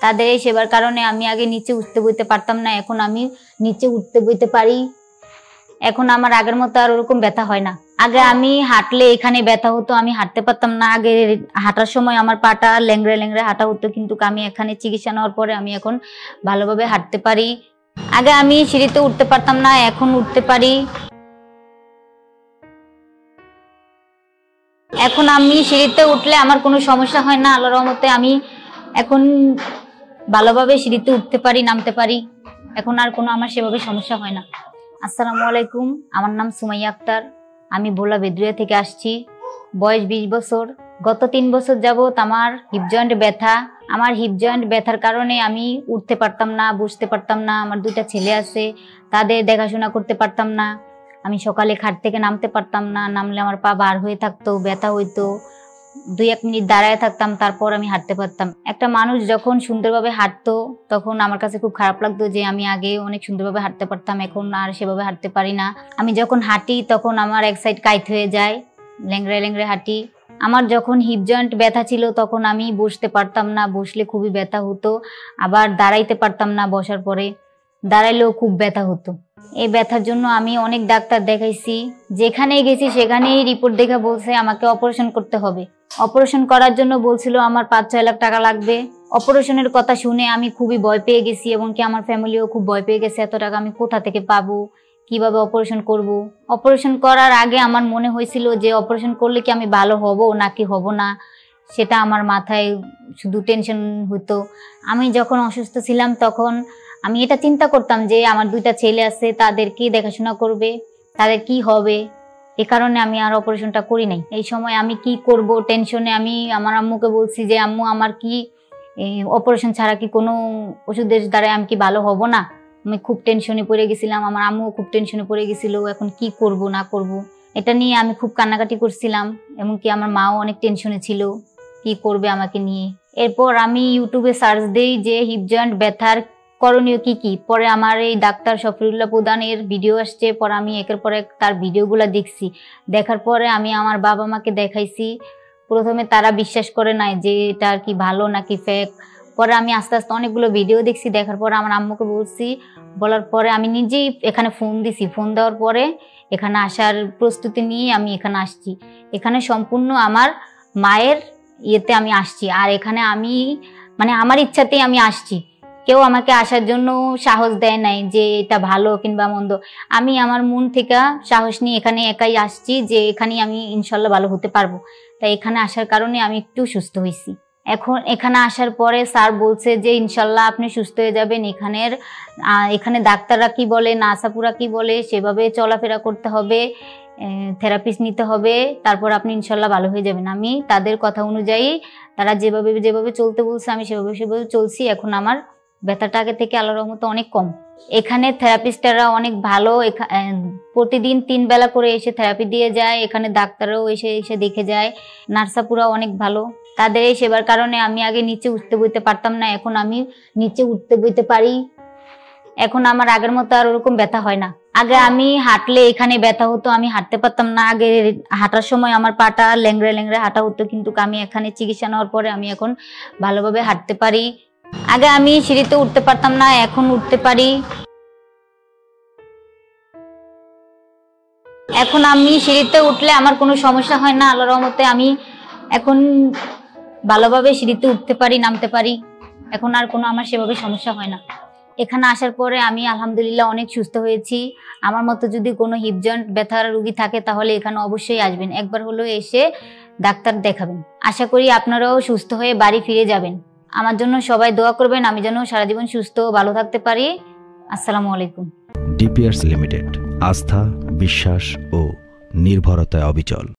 তাদের এই সেবার কারণে আমি আগে নিচে উঠতে বইতে পারতাম না, এখন আমি নিচে উঠতে বইতে পারি। এখন আমার আগের মতো আর ওরকম ব্যথা হয় না। আগে আমি হাঁটলে এখানে ব্যথা হতো, আমি হাঁটতে পারতাম না। আগে হাঁটার সময় আমার পাটা ল্যাংড়ে ল্যাংড়ে হাঁটা হতো, কিন্তু আমি এখানে চিকিৎসা নেওয়ার পরে আমি এখন ভালোভাবে হাঁটতে পারি। আগে আমি সিঁড়িতে উঠতে পারতাম না, এখন উঠতে পারি। এখন আমি সিঁড়িতে উঠলে আমার কোনো সমস্যা হয় না, আল্লাহর রহমতে আমি এখন ভালোভাবে সিঁড়িতে উঠতে পারি, নামতে পারি। এখন আর কোনো আমার সেভাবে সমস্যা হয় না। আসসালামু আলাইকুম, আমার নাম সুমাইয়া আক্তার। আমি ভোলা বেদুরিয়া থেকে আসছি। বয়স 20 বছর। গত 3 বছর যাবত আমার হিপ জয়েন্ট ব্যথা। আমার হিপ জয়েন্ট ব্যথার কারণে আমি উঠতে পারতাম না, বসতে পারতাম না। আমার 2টা ছেলে আছে, তাদের দেখাশোনা করতে পারতাম না। আমি সকালে খাট থেকে নামতে পারতাম না, নামলে আমার পা বার হয়ে থাকতো, ব্যথা হইতো। 2-1 মিনিট দাঁড়ায় থাকতাম, তারপর আমি হাঁটতে পারতাম। একটা মানুষ যখন সুন্দরভাবে হাঁটতো তখন আমার কাছে খুব খারাপ লাগতো যে আমি আগে অনেক সুন্দরভাবে হাঁটতে পারতাম, এখন আর সেভাবে হাঁটতে পারি না। আমি যখন হাঁটি তখন আমার এক সাইড কাইট হয়ে যায়, ল্যাংড়ে ল্যাংড়ে হাঁটি। আমার যখন হিপ জয়েন্ট ব্যথা ছিল তখন আমি বসতে পারতাম না, বসলে খুবই ব্যথা হতো। আবার দাঁড়াইতে পারতাম না, বসার পরে দাঁড়াইলেও খুব ব্যথা হতো। এই ব্যথার জন্য আমি অনেক ডাক্তার দেখাইছি, যেখানেই গেছি সেখানেই রিপোর্ট দেখে বলছে আমাকে অপারেশন করতে হবে। অপারেশন করার জন্য বলছিল আমার 5-6 লাখ টাকা লাগবে। অপারেশনের কথা শুনে আমি খুবই ভয় পেয়ে গেছি, এবং কি আমার ফ্যামিলিও খুব ভয় পেয়ে গেছে, এত টাকা আমি কোথা থেকে পাবো, কিভাবে অপারেশন করব। অপারেশন করার আগে আমার মনে হয়েছিল যে অপারেশন করলে কি আমি ভালো হব নাকি হব না, সেটা আমার মাথায় শুধু টেনশন হতো। আমি যখন অসুস্থ ছিলাম তখন আমি এটা চিন্তা করতাম যে আমার 2টা ছেলে আছে, তাদের কি দেখাশোনা করবে, তাদের কি হবে। এ কারণে আমি আর অপারেশনটা করি নাই। এই সময় আমি কি করব টেনশনে আমি আমার আম্মুকে বলছি যে আম্মু আমার কি অপারেশন ছাড়া কি কোনো ওষুধের দ্বারা আমি কি ভালো হব না। আমি খুব টেনশনে পড়ে গেছিলাম, আমার আম্মুও খুব টেনশনে পড়ে গেছিল, এখন কি করব না করব এটা নিয়ে আমি খুব কান্নাকাটি করছিলাম। এমনকি আমার মাও অনেক টেনশনে ছিল, কি করবে আমাকে নিয়ে। এরপর আমি ইউটিউবে সার্চ দেই যে হিপ জয়েন্ট ব্যথার করণীয় কি কি। পরে আমার এই ডাক্তার শফিউল্লাহ প্রধানের ভিডিও আসছে, পরে আমি একের পর এক তার ভিডিওগুলো দেখছি। দেখার পরে আমি আমার বাবা মাকে দেখাইছি। প্রথমে তারা বিশ্বাস করে নাই যে এটা আর কি ভালো নাকি ফেক। পরে আমি আস্তে আস্তে অনেকগুলো ভিডিও দেখছি, দেখার পরে আমার আম্মুকে বলছি, বলার পরে আমি নিজেই এখানে ফোন দিছি। ফোন দেওয়ার পরে এখানে আসার প্রস্তুতি নিয়ে আমি এখানে আসছি। এখানে সম্পূর্ণ আমার মায়ের ইয়েতে আমি আসছি, আর এখানে আমি মানে আমার ইচ্ছাতেই আমি আসছি। কেউ আমাকে আসার জন্য সাহস দেয় নাই যে এটা ভালো কিংবা মন্দ। আমি আমার মন থেকে সাহস নিয়ে এখানে একাই আসছি যে এখানে আমি ইনশাল্লাহ ভালো হতে পারবো। তাই এখানে আসার কারণে আমি একটু সুস্থ হয়েছি। এখন এখানে আসার পরে স্যার বলছে যে ইনশাল্লাহ আপনি সুস্থ হয়ে যাবেন। এখানে ডাক্তাররা কি বলে, নার্সাপুরা কি বলে সেভাবে চলাফেরা করতে হবে, থেরাপিস্ট নিতে হবে, তারপর আপনি ইনশাল্লাহ ভালো হয়ে যাবেন। আমি তাদের কথা অনুযায়ী তারা যেভাবে যেভাবে চলতে বলছে আমি সেভাবে চলছি। এখন আমার ব্যথাটা আগে থেকে আল্লাহর রহমতে অনেক কম। এখানে থেরাপিস্টরা অনেক ভালো, প্রতিদিন 3 বেলা করে এসে থেরাপি দিয়ে যায়। এখানে ডাক্তারও এসে দেখে যায়। নার্সাপুরা অনেক ভালো। তাদের এই সেবার কারণে আমি আগে নিচে উঠতে বইতে পারতাম না, এখন আমি নিচে উঠতে বইতে পারি। এখন আমার আগের মতো আর ওরকম ব্যথা হয় না। আগে আমি হাঁটলে এখানে ব্যথা হতো, আমি হাঁটতে পারতাম না। আগে হাঁটার সময় আমার পাটা ল্যাংড়ে ল্যাংড়ে হাঁটা হতো, কিন্তু আমি এখানে চিকিৎসা নেওয়ার পরে আমি এখন ভালোভাবে হাঁটতে পারি। আগে আমি সিঁড়িতে উঠতে পারতাম না, এখন উঠতে পারি। এখন আমি সিঁড়িতে উঠলে আমার কোনো সমস্যা হয় না, আল্লাহর রহমতে আমি এখন ভালোভাবে সিঁড়িতে উঠতে পারি, নামতে পারি। এখন আর কোনো আমার সেভাবে সমস্যা হয় না। এখানে আসার পরে আমি আলহামদুলিল্লাহ অনেক সুস্থ হয়েছি। আমার মতো যদি কোনো হিপ জয়েন্ট ব্যথার রোগী থাকে তাহলে এখানে অবশ্যই আসবেন, একবার হলেও এসে ডাক্তার দেখাবেন। আশা করি আপনারাও সুস্থ হয়ে বাড়ি ফিরে যাবেন। আমার জন্য সবাই দোয়া করবেন, আমি যেন সারা জীবন সুস্থ ভালো থাকতে পারি। আসসালামু আলাইকুম। ডিপিআরস লিমিটেড, আস্থা, বিশ্বাস ও নির্ভরতায় অবিচল।